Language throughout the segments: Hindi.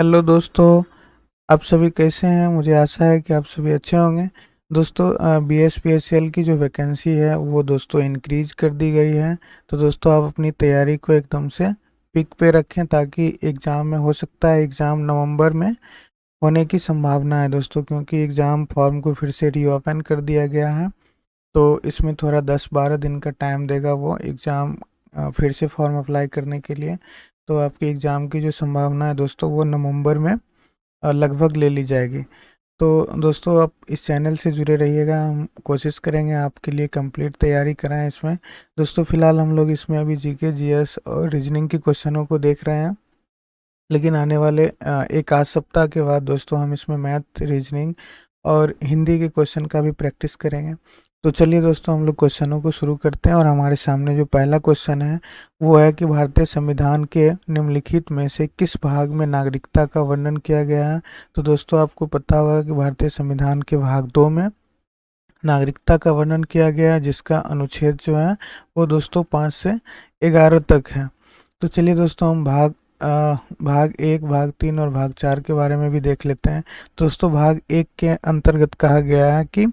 हेलो दोस्तों। आप सभी कैसे हैं? मुझे आशा है कि आप सभी अच्छे होंगे। दोस्तों, BSPSL की जो वैकेंसी है वो दोस्तों इंक्रीज कर दी गई है। तो दोस्तों आप अपनी तैयारी को एकदम से पीक पे रखें ताकि एग्ज़ाम में हो सकता है एग्ज़ाम नवंबर में होने की संभावना है दोस्तों, क्योंकि एग्ज़ाम फॉर्म को फिर से रीओपन कर दिया गया है। तो इसमें थोड़ा 10-12 दिन का टाइम देगा वो एग्ज़ाम फिर से फॉर्म अप्लाई करने के लिए। तो आपकी एग्ज़ाम की जो संभावना है दोस्तों वो नवंबर में लगभग ले ली जाएगी। तो दोस्तों आप इस चैनल से जुड़े रहिएगा, हम कोशिश करेंगे आपके लिए कंप्लीट तैयारी कराएं इसमें। दोस्तों फिलहाल हम लोग इसमें अभी जीके जीएस और रीजनिंग के क्वेश्चनों को देख रहे हैं, लेकिन आने वाले एक आध सप्ताह के बाद दोस्तों हम इसमें मैथ, रीजनिंग और हिंदी के क्वेश्चन का भी प्रैक्टिस करेंगे। तो चलिए दोस्तों हम लोग क्वेश्चनों को शुरू करते हैं, और हमारे सामने जो पहला क्वेश्चन है वो है कि भारतीय संविधान के निम्नलिखित में से किस भाग में नागरिकता का वर्णन किया गया है। तो दोस्तों आपको पता होगा कि भारतीय संविधान के भाग 2 में नागरिकता का वर्णन किया गया है, जिसका अनुच्छेद जो है वो दोस्तों 5 से 11 तक है। तो चलिए दोस्तों हम भाग 1, भाग 3 और भाग 4 के बारे में भी देख लेते हैं। दोस्तों भाग 1 के अंतर्गत कहा गया है कि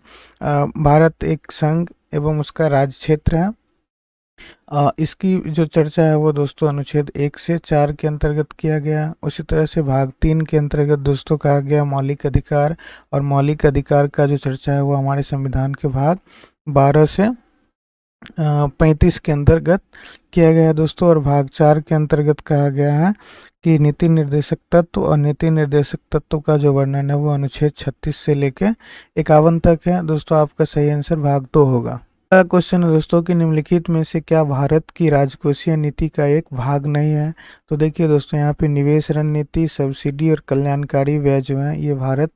भारत एक संघ एवं उसका राज्य क्षेत्र है। इसकी जो चर्चा है वो दोस्तों अनुच्छेद 1 से 4 के अंतर्गत किया गया। उसी तरह से भाग 3 के अंतर्गत दोस्तों कहा गया मौलिक अधिकार, और मौलिक अधिकार का जो चर्चा है वो हमारे संविधान के भाग 12 से 35 के अंतर्गत किया गया है दोस्तों। और भाग 4 के अंतर्गत कहा गया है कि नीति निर्देशक तत्व और नीति निर्देशक तत्व का जो वर्णन है वो अनुच्छेद 36 से लेके 51 तक है। दोस्तों आपका सही आंसर भाग 2 होगा। अगला क्वेश्चन है दोस्तों कि निम्नलिखित में से क्या भारत की राजकोषीय नीति का एक भाग नहीं है। तो देखिए दोस्तों यहाँ पे निवेश रणनीति, सब्सिडी और कल्याणकारी व्यय जो है ये भारत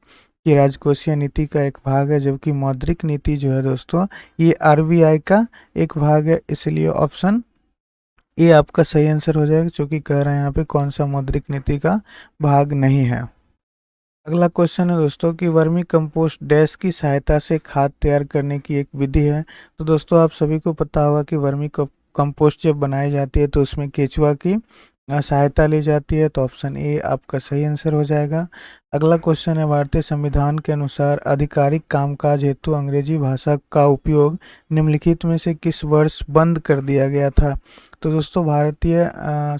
की राजकोषीय नीति का एक भाग है, जबकि मौद्रिक नीति जो है दोस्तों ये आरबीआई का एक भाग है। इसलिए ऑप्शन ए आपका सही आंसर हो जाएगा, क्योंकि कह रहे हैं यहाँ पे कौन सा मौद्रिक नीति का भाग नहीं है। अगला क्वेश्चन है दोस्तों कि वर्मी कंपोस्ट डैश की सहायता से खाद तैयार करने की एक विधि है। तो दोस्तों आप सभी को पता होगा कि वर्मी कंपोस्ट जब बनाई जाती है तो उसमें केचुआ की सहायता ली जाती है। तो ऑप्शन ए आपका सही आंसर हो जाएगा। अगला क्वेश्चन है भारतीय संविधान के अनुसार आधिकारिक कामकाज हेतु अंग्रेजी भाषा का उपयोग निम्नलिखित में से किस वर्ष बंद कर दिया गया था। तो दोस्तों भारतीय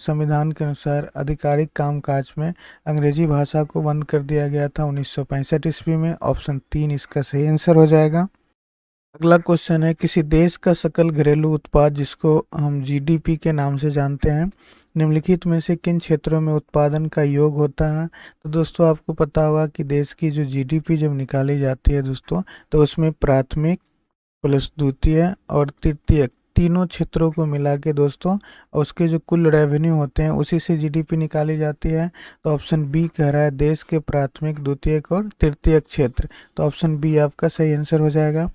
संविधान के अनुसार आधिकारिक कामकाज में अंग्रेजी भाषा को बंद कर दिया गया था 1965 ईस्वी में। ऑप्शन 3 इसका सही आंसर हो जाएगा। अगला क्वेश्चन है किसी देश का सकल घरेलू उत्पाद, जिसको हम जीडीपी के नाम से जानते हैं, निम्नलिखित में से किन क्षेत्रों में उत्पादन का योग होता है। तो दोस्तों आपको पता होगा कि देश की जो जीडीपी जब निकाली जाती है दोस्तों, तो उसमें प्राथमिक प्लस द्वितीय और तृतीय तीनों क्षेत्रों को मिला के दोस्तों उसके जो कुल रेवेन्यू होते हैं उसी से जीडीपी निकाली जाती है। तो ऑप्शन बी कह रहा है देश के प्राथमिक, द्वितीयक और तृतीय क्षेत्र। तो ऑप्शन बी आपका सही आंसर हो जाएगा।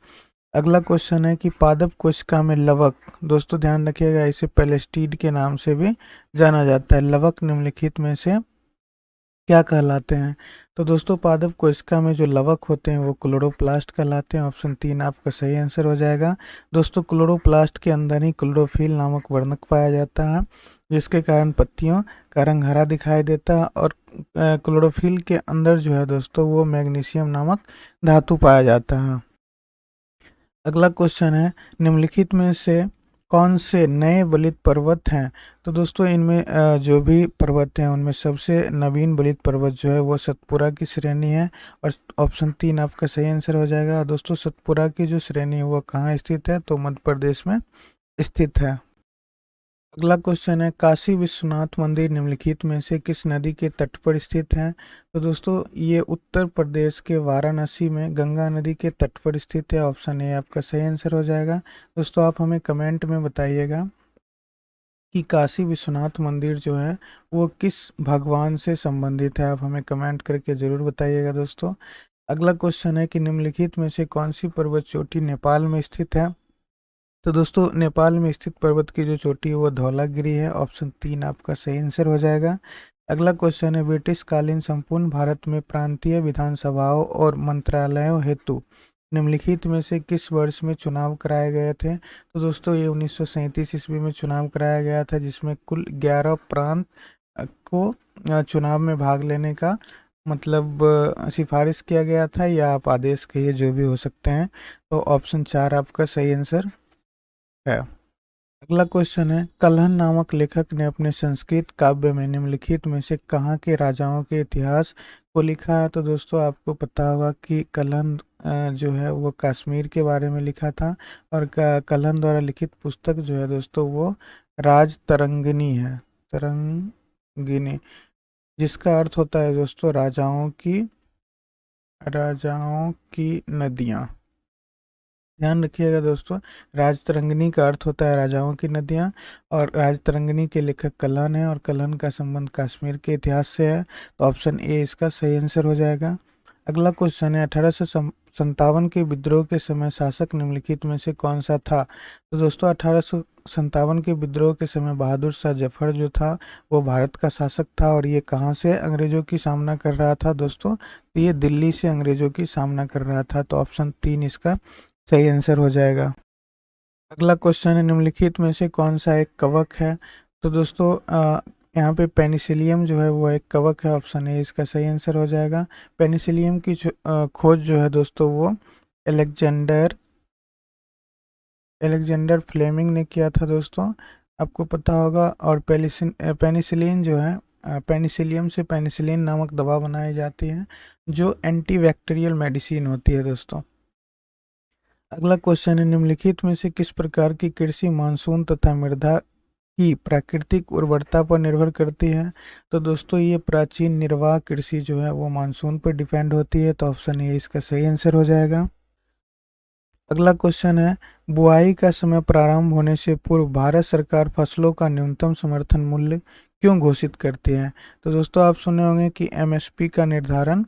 अगला क्वेश्चन है कि पादप कोशिका में लवक, दोस्तों ध्यान रखिएगा इसे पेलेस्टीड के नाम से भी जाना जाता है। लवक निम्नलिखित में से क्या कहलाते हैं। तो दोस्तों पादप कोशिका में जो लवक होते हैं वो क्लोरोप्लास्ट कहलाते हैं। ऑप्शन 3 आपका सही आंसर हो जाएगा। दोस्तों क्लोरोप्लास्ट के अंदर ही क्लोरोफिल नामक वर्णक पाया जाता है, जिसके कारण पत्तियों का रंग हरा दिखाई देता है। और क्लोरोफिल के अंदर जो है दोस्तों वो मैग्नीशियम नामक धातु पाया जाता है। अगला क्वेश्चन है निम्नलिखित में से कौन से नए बलित पर्वत हैं। तो दोस्तों इनमें जो भी पर्वत हैं उनमें सबसे नवीन बलित पर्वत जो है वो सतपुरा की श्रेणी है। और ऑप्शन 3 आपका सही आंसर हो जाएगा। दोस्तों सतपुरा की जो श्रेणी है वो कहाँ स्थित है, तो मध्य प्रदेश में स्थित है। अगला क्वेश्चन है काशी विश्वनाथ मंदिर निम्नलिखित में से किस नदी के तट पर स्थित है। तो दोस्तों ये उत्तर प्रदेश के वाराणसी में गंगा नदी के तट पर स्थित है। ऑप्शन ए आपका सही आंसर हो जाएगा। दोस्तों आप हमें कमेंट में बताइएगा कि काशी विश्वनाथ मंदिर जो है वो किस भगवान से संबंधित है, आप हमें कमेंट करके जरूर बताइएगा दोस्तों। अगला क्वेश्चन है कि निम्नलिखित में से कौन सी पर्वत चोटी नेपाल में स्थित है। तो दोस्तों नेपाल में स्थित पर्वत की जो चोटी है वो धौलागिरी है। ऑप्शन 3 आपका सही आंसर हो जाएगा। अगला क्वेश्चन है ब्रिटिश कालीन संपूर्ण भारत में प्रांतीय विधानसभाओं और मंत्रालयों हेतु निम्नलिखित में से किस वर्ष में चुनाव कराए गए थे। तो दोस्तों ये 1937 ईस्वी में चुनाव कराया गया था, जिसमें कुल 11 प्रांत को चुनाव में भाग लेने का मतलब सिफारिश किया गया था, या आप आदेश कहिए, जो भी हो सकते हैं। तो ऑप्शन 4 आपका सही आंसर है। अगला क्वेश्चन है, कल्हन नामक लेखक ने अपने संस्कृत काव्य में निम्नलिखित में से कहाँ के राजाओं के इतिहास को लिखा है? तो दोस्तों आपको पता होगा कि कल्हन जो है वो कश्मीर के बारे में लिखा था, और कल्हन द्वारा लिखित पुस्तक जो है दोस्तों वो राज तरंगिणी है, तरंगिणी, जिसका अर्थ होता है दोस्तों राजाओं की नदियाँ। ध्यान रखिएगा दोस्तों, राजतरंगिणी का अर्थ होता है राजाओं की नदियाँ, और राजतरंगिणी के लेखक कल्हन है, और कल्हन का संबंध कश्मीर के इतिहास से है। तो ऑप्शन ए इसका सही आंसर हो जाएगा। अगला क्वेश्चन है, 1857 के विद्रोह के समय शासक निम्नलिखित में से कौन सा था? तो दोस्तों 1857 के विद्रोह के समय बहादुर शाह जफर जो था वो भारत का शासक था, और ये कहाँ से अंग्रेजों की सामना कर रहा था दोस्तों? तो ये दिल्ली से अंग्रेजों की सामना कर रहा था। तो ऑप्शन 3 इसका सही आंसर हो जाएगा। अगला क्वेश्चन है, निम्नलिखित में से कौन सा एक कवक है? तो दोस्तों यहाँ पे पेनिसिलियम जो है वो एक कवक है, ऑप्शन ए इसका सही आंसर हो जाएगा। पेनिसिलियम की खोज जो है दोस्तों वो एलेक्जेंडर एलेक्जेंडर फ्लेमिंग ने किया था दोस्तों, आपको पता होगा। और पेनिसिलिन जो है पेनिसिलियम से पेनिसिलिन नामक दवा बनाई जाती है जो एंटीबैक्टीरियल मेडिसिन होती है दोस्तों। अगला क्वेश्चन है, निम्नलिखित में से किस प्रकार की कृषि मानसून तथा मृदा की प्राकृतिक उर्वरता पर निर्भर करती है? तो दोस्तों ये प्राचीन निर्वाह कृषि जो है वो मानसून पर डिपेंड होती है। तो ऑप्शन ए इसका सही आंसर हो जाएगा। अगला क्वेश्चन है, बुआई का समय प्रारंभ होने से पूर्व भारत सरकार फसलों का न्यूनतम समर्थन मूल्य क्यों घोषित करती है? तो दोस्तों आप सुने होंगे कि एमएसपी का निर्धारण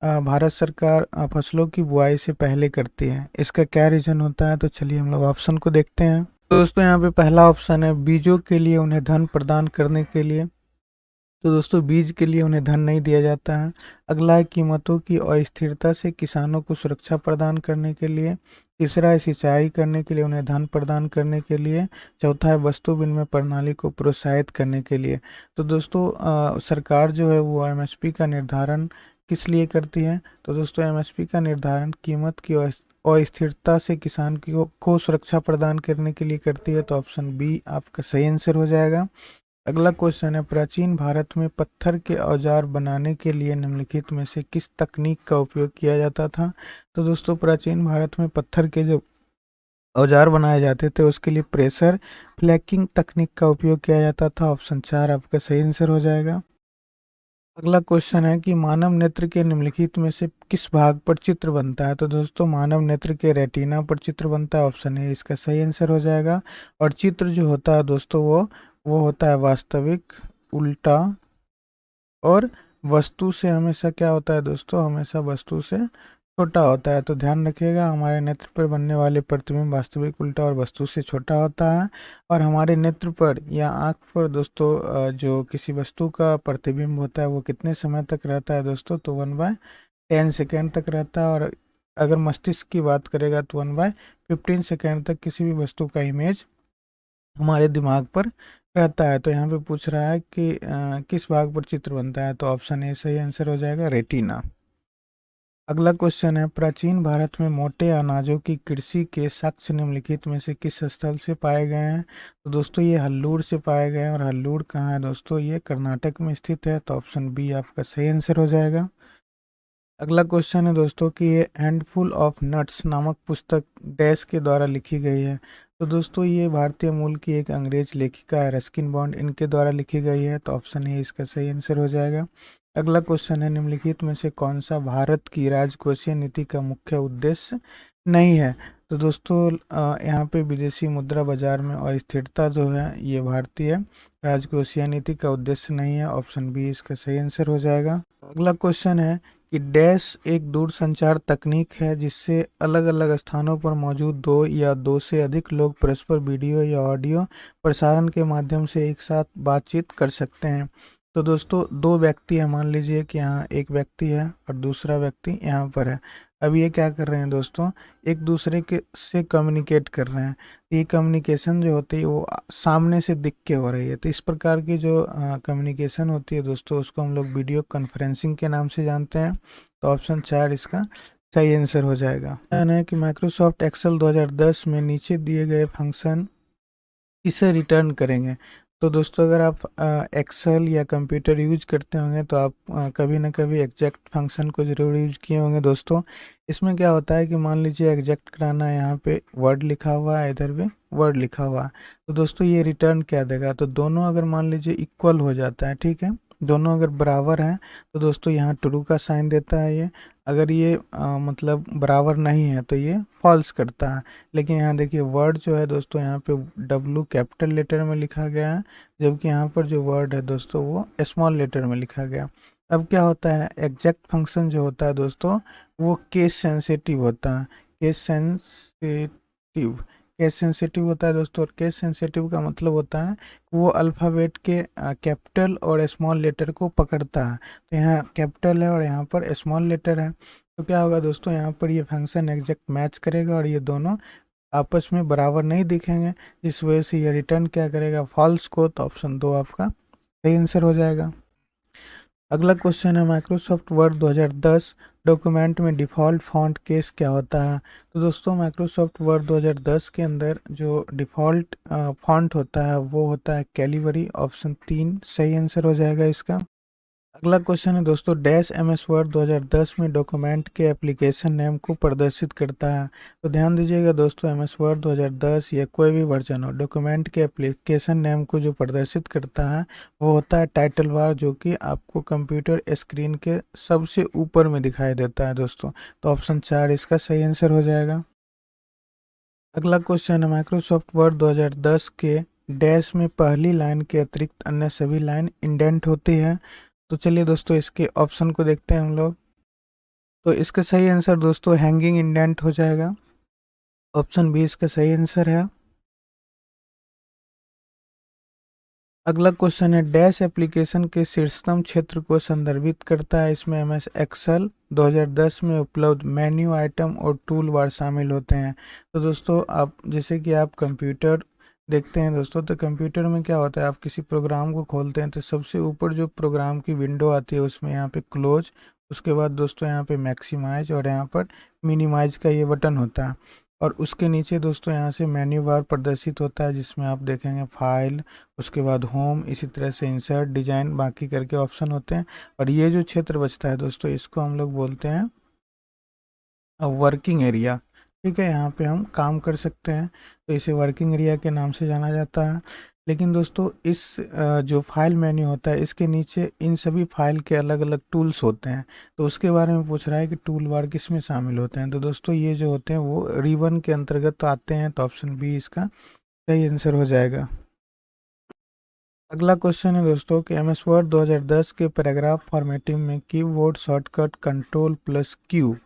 भारत सरकार फसलों की बुआई से पहले करती है। इसका क्या रीजन होता है? तो चलिए हम लोग ऑप्शन को देखते हैं। तो दोस्तों यहाँ पे पहला ऑप्शन है बीजों के लिए उन्हें धन प्रदान करने के लिए। तो दोस्तों बीज के लिए उन्हें धन नहीं दिया जाता है। अगला है कीमतों की अस्थिरता से किसानों को सुरक्षा प्रदान करने के लिए। तीसरा है सिंचाई करने के लिए उन्हें धन प्रदान करने के लिए। चौथा है वस्तु विनिमय प्रणाली को प्रोत्साहित करने के लिए। तो दोस्तों सरकार जो है वो एमएसपी का निर्धारण किस लिए करती है? तो दोस्तों एमएसपी का निर्धारण कीमत की अस्थिरता से किसान को सुरक्षा प्रदान करने के लिए करती है। तो ऑप्शन बी आपका सही आंसर हो जाएगा। अगला क्वेश्चन है, प्राचीन भारत में पत्थर के औजार बनाने के लिए निम्नलिखित में से किस तकनीक का उपयोग किया जाता था? तो दोस्तों प्राचीन भारत में पत्थर के जो औजार बनाए जाते थे उसके लिए प्रेशर फ्लैकिंग तकनीक का उपयोग किया जाता था। ऑप्शन 4 आपका सही आंसर हो जाएगा। अगला क्वेश्चन है कि मानव नेत्र के निम्नलिखित में से किस भाग पर चित्र बनता है? तो दोस्तों मानव नेत्र के रेटिना पर चित्र बनता है, ऑप्शन ए इसका सही आंसर हो जाएगा। और चित्र जो होता है दोस्तों वो होता है वास्तविक, उल्टा, और वस्तु से हमेशा क्या होता है दोस्तों? हमेशा वस्तु से छोटा होता है। तो ध्यान रखिएगा, हमारे नेत्र पर बनने वाले प्रतिबिंब वास्तविक, उल्टा और वस्तु से छोटा होता है। और हमारे नेत्र पर या आँख पर दोस्तों जो किसी वस्तु का प्रतिबिंब होता है वो कितने समय तक रहता है दोस्तों? तो 1/10 सेकेंड तक रहता है। और अगर मस्तिष्क की बात करेगा तो 1/15 सेकेंड तक किसी भी वस्तु का इमेज हमारे दिमाग पर रहता है। तो यहाँ पे पूछ रहा है कि किस भाग पर चित्र बनता है? तो ऑप्शन ए सही आंसर हो जाएगा, रेटिना। अगला क्वेश्चन है, प्राचीन भारत में मोटे अनाजों की कृषि के साक्ष्य निम्नलिखित में से किस स्थल से पाए गए हैं? तो दोस्तों ये हल्लूर से पाए गए हैं। और हल्लूर कहाँ है दोस्तों? ये कर्नाटक में स्थित है। तो ऑप्शन बी आपका सही आंसर हो जाएगा। अगला क्वेश्चन है दोस्तों कि ये हैंडफुल ऑफ नट्स नामक पुस्तक डैश के द्वारा लिखी गई है? तो दोस्तों ये भारतीय मूल की एक अंग्रेज लेखिका है, रस्किन बॉन्ड, इनके द्वारा लिखी गई है। तो ऑप्शन ए इसका सही आंसर हो जाएगा। अगला क्वेश्चन है, निम्नलिखित में से कौन सा भारत की राजकोषीय नीति का मुख्य उद्देश्य नहीं है? तो दोस्तों यहाँ पे विदेशी मुद्रा बाजार में अस्थिरता जो है ये भारतीय राजकोषीय नीति का उद्देश्य नहीं है। ऑप्शन बी इसका सही आंसर हो जाएगा। अगला क्वेश्चन है कि डैश एक दूरसंचार तकनीक है जिससे अलग अलग स्थानों पर मौजूद दो या दो से अधिक लोग परस्पर वीडियो या ऑडियो प्रसारण के माध्यम से एक साथ बातचीत कर सकते हैं। तो दोस्तों दो व्यक्ति है, मान लीजिए कि यहाँ एक व्यक्ति है और दूसरा व्यक्ति यहाँ पर है। अब ये क्या कर रहे हैं दोस्तों, एक दूसरे के से कम्युनिकेट कर रहे हैं। ये कम्युनिकेशन जो होती है वो सामने से दिख के हो रही है। तो इस प्रकार की जो कम्युनिकेशन होती है दोस्तों, उसको हम लोग वीडियो कॉन्फ्रेंसिंग के नाम से जानते हैं। तो ऑप्शन 4 इसका सही आंसर हो जाएगा। है कि माइक्रोसॉफ्ट एक्सेल 2010 में नीचे दिए गए फंक्शन किसे रिटर्न करेंगे। तो दोस्तों अगर आप एक्सेल या कंप्यूटर यूज करते होंगे तो आप कभी ना कभी एग्जैक्ट फंक्शन को ज़रूर यूज किए होंगे दोस्तों। इसमें क्या होता है कि मान लीजिए एग्जैक्ट कराना है, यहाँ पे वर्ड लिखा हुआ है, इधर भी वर्ड लिखा हुआ है। तो दोस्तों ये रिटर्न क्या देगा, तो दोनों अगर मान लीजिए इक्वल हो जाता है, ठीक है, दोनों अगर बराबर हैं तो दोस्तों यहाँ ट्रू का साइन देता है ये। अगर ये मतलब बराबर नहीं है तो ये फॉल्स करता है। लेकिन यहाँ देखिए वर्ड जो है दोस्तों, यहाँ पे W कैपिटल लेटर में लिखा गया है, जबकि यहाँ पर जो वर्ड है दोस्तों वो स्मॉल लेटर में लिखा गया। अब क्या होता है, एग्जैक्ट फंक्शन जो होता है दोस्तों वो केस सेंसिटिव होता है। केस सेंसिटिव होता है दोस्तों। और केस सेंसिटिव का मतलब होता है वो अल्फ़ाबेट के कैपिटल और स्मॉल लेटर को पकड़ता है। तो यहाँ कैपिटल है और यहाँ पर स्मॉल लेटर है। तो क्या होगा दोस्तों, यहाँ पर ये फंक्शन एग्जैक्ट मैच करेगा और ये दोनों आपस में बराबर नहीं दिखेंगे, इस वजह से ये रिटर्न क्या करेगा, फॉल्स को। तो ऑप्शन 2 आपका सही आंसर हो जाएगा। अगला क्वेश्चन है, माइक्रोसॉफ्ट वर्ड 2010 डॉक्यूमेंट में डिफ़ॉल्ट फॉन्ट केस क्या होता है। तो दोस्तों माइक्रोसॉफ्ट वर्ड 2010 के अंदर जो डिफ़ॉल्ट फॉन्ट होता है वो होता है कैलिबरी। ऑप्शन 3 सही आंसर हो जाएगा इसका। अगला क्वेश्चन है दोस्तों, डैश MS वर्ड 2010 में डॉक्यूमेंट के एप्लीकेशन नेम को प्रदर्शित करता है। तो ध्यान दीजिएगा दोस्तों, MS वर्ड 2010 या कोई भी वर्जन हो, डॉक्यूमेंट के एप्लीकेशन नेम को जो प्रदर्शित करता है वो होता है टाइटल बार, जो कि आपको कंप्यूटर स्क्रीन के सबसे ऊपर में दिखाई देता है दोस्तों। तो ऑप्शन 4 इसका सही आंसर हो जाएगा। अगला क्वेश्चन है, माइक्रोसॉफ्ट वर्ड 2010 के डैश में पहली लाइन के अतिरिक्त अन्य सभी लाइन इंडेंट होती है। तो चलिए दोस्तों इसके ऑप्शन को देखते हैं हम लोग। तो इसका सही आंसर दोस्तों हैंगिंग इंडेंट हो जाएगा। ऑप्शन बी इसका सही आंसर है। अगला क्वेश्चन है, डैश एप्लीकेशन के शीर्षतम क्षेत्र को संदर्भित करता है। इसमें MS एक्सेल 2010 में उपलब्ध मेन्यू आइटम और टूल बार शामिल होते हैं। तो दोस्तों आप जैसे कि आप कंप्यूटर देखते हैं दोस्तों, तो कंप्यूटर में क्या होता है, आप किसी प्रोग्राम को खोलते हैं तो सबसे ऊपर जो प्रोग्राम की विंडो आती है उसमें यहाँ पे क्लोज, उसके बाद दोस्तों यहाँ पे मैक्सिमाइज और यहाँ पर मिनिमाइज का ये बटन होता है। और उसके नीचे दोस्तों यहाँ से मेन्यू बार प्रदर्शित होता है, जिसमें आप देखेंगे फाइल, उसके बाद होम, इसी तरह से इंसर्ट, डिजाइन, बाकी करके ऑप्शन होते हैं। और ये जो क्षेत्र बचता है दोस्तों इसको हम लोग बोलते हैं वर्किंग एरिया। ठीक है, यहाँ पे हम काम कर सकते हैं, तो इसे वर्किंग एरिया के नाम से जाना जाता है। लेकिन दोस्तों इस जो फाइल मेन्यू होता है इसके नीचे इन सभी फाइल के अलग अलग टूल्स होते हैं। तो उसके बारे में पूछ रहा है कि टूल बार किस में शामिल होते हैं। तो दोस्तों ये जो होते हैं वो रिबन के अंतर्गत तो आते हैं। तो ऑप्शन बी इसका सही आंसर हो जाएगा। अगला क्वेश्चन है दोस्तों कि MS वर्ड 2010 के पैराग्राफ फॉर्मेटिंग में कीबोर्ड शॉर्टकट Ctrl+Q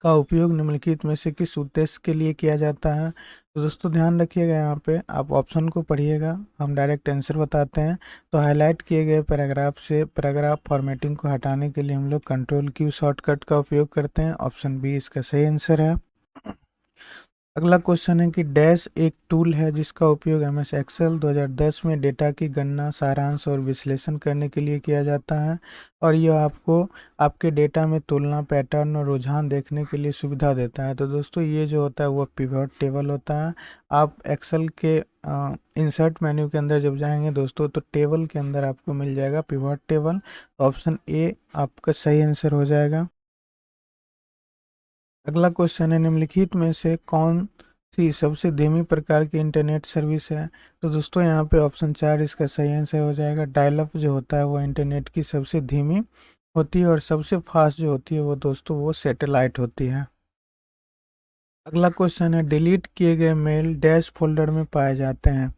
का उपयोग निम्नलिखित में से किस उद्देश्य के लिए किया जाता है। तो दोस्तों ध्यान रखिएगा, यहाँ पे आप ऑप्शन को पढ़िएगा, हम डायरेक्ट आंसर बताते हैं। तो हाईलाइट किए गए पैराग्राफ से पैराग्राफ फॉर्मेटिंग को हटाने के लिए हम लोग Ctrl+Q शॉर्टकट का उपयोग करते हैं। ऑप्शन बी इसका सही आंसर है। अगला क्वेश्चन है कि डैश एक टूल है जिसका उपयोग MS एक्सेल 2010 में डेटा की गणना, सारांश और विश्लेषण करने के लिए किया जाता है। और यह आपको आपके डेटा में तुलना, पैटर्न और रुझान देखने के लिए सुविधा देता है। तो दोस्तों ये जो होता है वो पिवट टेबल होता है। आप एक्सेल के इंसर्ट मेन्यू के अंदर जब जाएंगे दोस्तों तो टेबल के अंदर आपको मिल जाएगा पिवट टेबल। ऑप्शन ए आपका सही आंसर हो जाएगा। अगला क्वेश्चन है, निम्नलिखित में से कौन सी सबसे धीमी प्रकार की इंटरनेट सर्विस है। तो दोस्तों यहाँ पे ऑप्शन 4 इसका सही आंसर हो जाएगा। डायल अप जो होता है वो इंटरनेट की सबसे धीमी होती है और सबसे फास्ट जो होती है वो दोस्तों वो सैटेलाइट होती है। अगला क्वेश्चन है, डिलीट किए गए मेल डैश फोल्डर में पाए जाते हैं।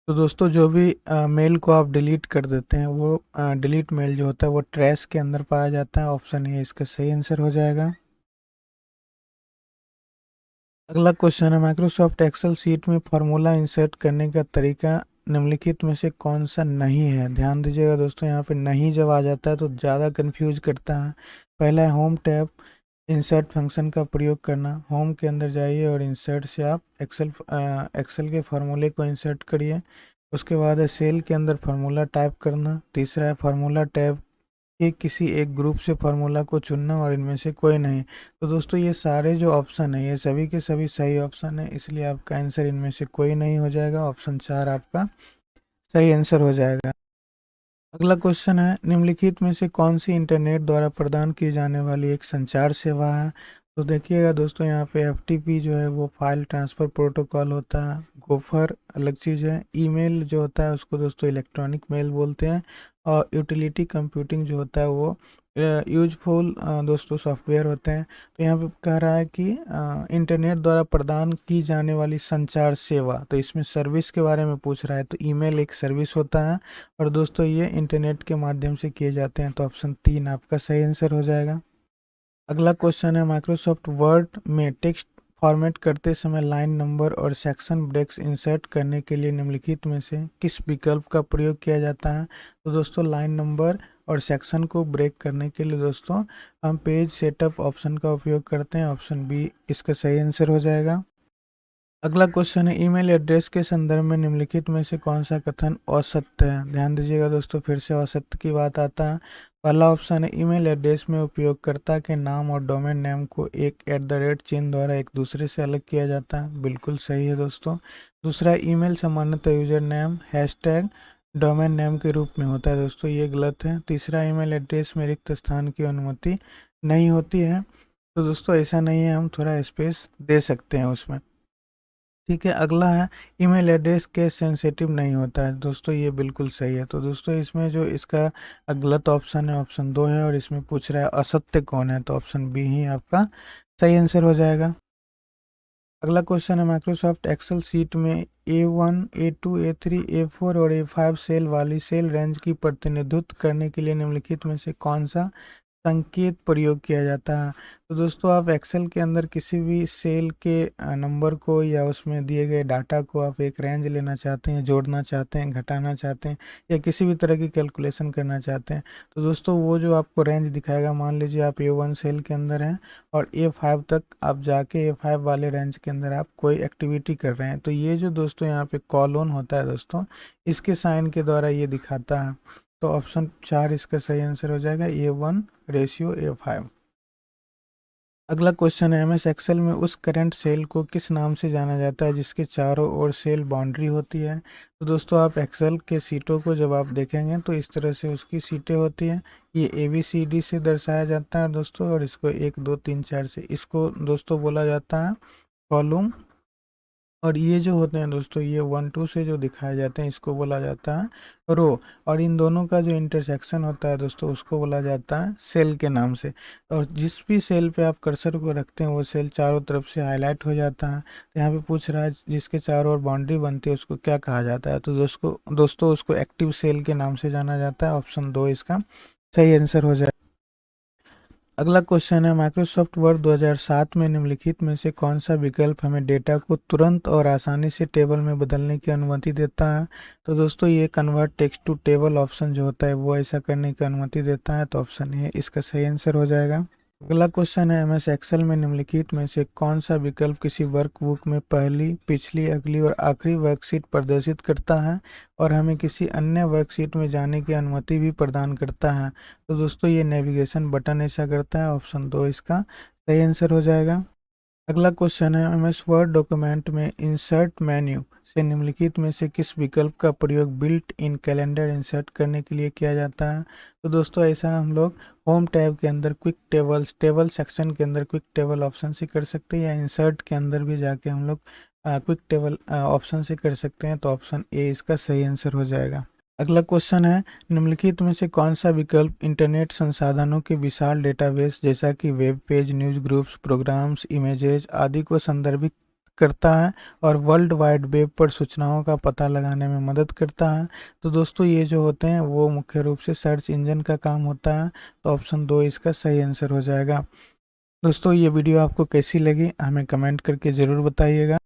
तो दोस्तों जो भी मेल को आप डिलीट कर देते हैं वो डिलीट मेल जो होता है वो ट्रैश के अंदर पाया जाता है। ऑप्शन ए इसका सही आंसर हो जाएगा। अगला क्वेश्चन है, माइक्रोसॉफ्ट एक्सेल सीट में फार्मूला इंसर्ट करने का तरीका निम्नलिखित में से कौन सा नहीं है। ध्यान दीजिएगा दोस्तों, यहाँ पे नहीं जब आ जाता है तो ज़्यादा कंफ्यूज करता है। पहला है होम टैब, इंसर्ट फंक्शन का प्रयोग करना। होम के अंदर जाइए और इंसर्ट से आप एक्सेल के फार्मूले को इंसर्ट करिए। उसके बाद है सेल के अंदर फार्मूला टाइप करना। तीसरा है फार्मूला टैब के किसी एक ग्रुप से फार्मूला को चुनना और इनमें से कोई नहीं। तो दोस्तों ये सारे जो ऑप्शन है ये सभी के सभी सही ऑप्शन है, इसलिए आपका आंसर इनमें से कोई नहीं हो जाएगा। ऑप्शन 4 आपका सही आंसर हो जाएगा। अगला क्वेश्चन है, निम्नलिखित में से कौन सी इंटरनेट द्वारा प्रदान की जाने वाली एक संचार सेवा है। तो देखिएगा दोस्तों, यहाँ पे एफटीपी जो है वो फाइल ट्रांसफ़र प्रोटोकॉल होता है। गोफर अलग चीज़ है। ईमेल जो होता है उसको दोस्तों इलेक्ट्रॉनिक मेल बोलते हैं। और यूटिलिटी कंप्यूटिंग जो होता है वो यूजफुल दोस्तों सॉफ्टवेयर होते हैं। तो यहाँ पे कह रहा है कि इंटरनेट द्वारा प्रदान की जाने वाली संचार सेवा, तो इसमें सर्विस के बारे में पूछ रहा है। तो ईमेल एक सर्विस होता है और दोस्तों ये इंटरनेट के माध्यम से किए जाते हैं। तो ऑप्शन 3 आपका सही आंसर हो जाएगा। अगला क्वेश्चन है, माइक्रोसॉफ्ट वर्ड में टेक्स्ट फॉर्मेट करते समय लाइन नंबर और सेक्शन ब्रेक्स इंसर्ट करने के लिए निम्नलिखित में से किस विकल्प का प्रयोग किया जाता है। तो दोस्तों लाइन नंबर और सेक्शन को ब्रेक करने के लिए दोस्तों हम पेज सेटअप ऑप्शन का उपयोग करते हैं। ऑप्शन बी इसका सही आंसर हो जाएगा। अगला क्वेश्चन है, ईमेल एड्रेस के संदर्भ में निम्नलिखित में से कौन सा कथन असत्य है। ध्यान दीजिएगा दोस्तों, फिर से असत्य की बात आता है। पहला ऑप्शन है, ईमेल एड्रेस में उपयोगकर्ता के नाम और डोमेन नेम को एक चिन्ह द्वारा एक दूसरे से अलग किया जाता है। बिल्कुल सही है दोस्तों। दूसरा, ईमेल सामान्यतः user name hashtag domain name के रूप में होता है। दोस्तों ये गलत है। तीसरा, ईमेल एड्रेस में रिक्त स्थान की अनुमति नहीं होती है। तो दोस्तों ऐसा नहीं है, हम थोड़ा स्पेस दे सकते हैं उसमें। ठीक है। अगला है, ईमेल एड्रेस केस सेंसिटिव नहीं होता है। दोस्तों ये बिल्कुल सही है। तो दोस्तों इसमें जो इसका गलत ऑप्शन है ऑप्शन 2 है और इसमें पूछ रहा है असत्य कौन है, तो ऑप्शन बी ही आपका सही आंसर हो जाएगा। अगला क्वेश्चन है, माइक्रोसॉफ्ट एक्सेल सीट में A1, A2, A3, A4 और A5 सेल वाली सेल रेंज की प्रतिनिधित्व करने के लिए निम्नलिखित में से कौन सा संकेत प्रयोग किया जाता है। तो दोस्तों आप एक्सेल के अंदर किसी भी सेल के नंबर को या उसमें दिए गए डाटा को आप एक रेंज लेना चाहते हैं, जोड़ना चाहते हैं, घटाना चाहते हैं या किसी भी तरह की कैलकुलेशन करना चाहते हैं, तो दोस्तों वो जो आपको रेंज दिखाएगा, मान लीजिए आप A1 सेल के अंदर हैं और A5 तक आप जाके A5 वाले रेंज के अंदर आप कोई एक्टिविटी कर रहे हैं, तो ये जो दोस्तों यहाँ पे कॉलोन होता है दोस्तों, इसके साइन के द्वारा ये दिखाता है। तो ऑप्शन 4 इसका सही आंसर हो जाएगा, A1:A5। अगला क्वेश्चन है, एमएस एक्सेल में उस करंट सेल को किस नाम से जाना जाता है जिसके चारों ओर सेल बाउंड्री होती है। तो दोस्तों आप एक्सेल के सीटों को जब आप देखेंगे तो इस तरह से उसकी सीटें होती हैं। ये ABCD से दर्शाया जाता है दोस्तों, और इसको 1 2 3 4 से इसको दोस्तों बोला जाता है कॉलम। और ये जो होते हैं दोस्तों, ये 1 2 से जो दिखाए जाते हैं इसको बोला जाता है रो। और इन दोनों का जो इंटरसेक्शन होता है दोस्तों उसको बोला जाता है सेल के नाम से। और जिस भी सेल पे आप कर्सर को रखते हैं वो सेल चारों तरफ से हाईलाइट हो जाता है। तो यहाँ पे पूछ रहा है जिसके चारों ओर बाउंड्री बनती है उसको क्या कहा जाता है। तो दोस्तों उसको एक्टिव सेल के नाम से जाना जाता है। ऑप्शन 2 इसका सही आंसर हो जाए। अगला क्वेश्चन है, माइक्रोसॉफ्ट वर्ड 2007 में निम्नलिखित में से कौन सा विकल्प हमें डेटा को तुरंत और आसानी से टेबल में बदलने की अनुमति देता है। तो दोस्तों ये convert text to table option जो होता है वो ऐसा करने की अनुमति देता है। तो ऑप्शन ए इसका सही आंसर हो जाएगा। अगला क्वेश्चन है, एमएस एक्सेल में निम्नलिखित में से कौन सा विकल्प किसी वर्कबुक में पहली, पिछली, अगली और आखिरी वर्कशीट प्रदर्शित करता है और हमें किसी अन्य वर्कशीट में जाने की अनुमति भी प्रदान करता है। तो दोस्तों ये नेविगेशन बटन ऐसा करता है। ऑप्शन 2 इसका सही आंसर हो जाएगा। अगला क्वेश्चन है, एमएस वर्ड डॉक्यूमेंट में इंसर्ट मेन्यू से निम्नलिखित में से किस विकल्प का प्रयोग बिल्ट इन कैलेंडर इंसर्ट करने के लिए किया जाता है। तो दोस्तों ऐसा हम लोग होम टैब के अंदर क्विक टेबल सेक्शन के अंदर क्विक टेबल ऑप्शन से कर सकते हैं, या इंसर्ट के अंदर भी जाके हम लोग क्विक टेबल ऑप्शन से कर सकते हैं। तो ऑप्शन ए इसका सही आंसर हो जाएगा। अगला क्वेश्चन है, निम्नलिखित में से कौन सा विकल्प इंटरनेट संसाधनों के विशाल डेटाबेस जैसा कि web page, news groups, programs, images आदि को संदर्भित करता है और वर्ल्ड वाइड वेब पर सूचनाओं का पता लगाने में मदद करता है। तो दोस्तों ये जो होते हैं वो मुख्य रूप से सर्च इंजन का काम होता है। तो ऑप्शन 2 इसका सही आंसर हो जाएगा। दोस्तों ये वीडियो आपको कैसी लगी हमें कमेंट करके ज़रूर बताइएगा।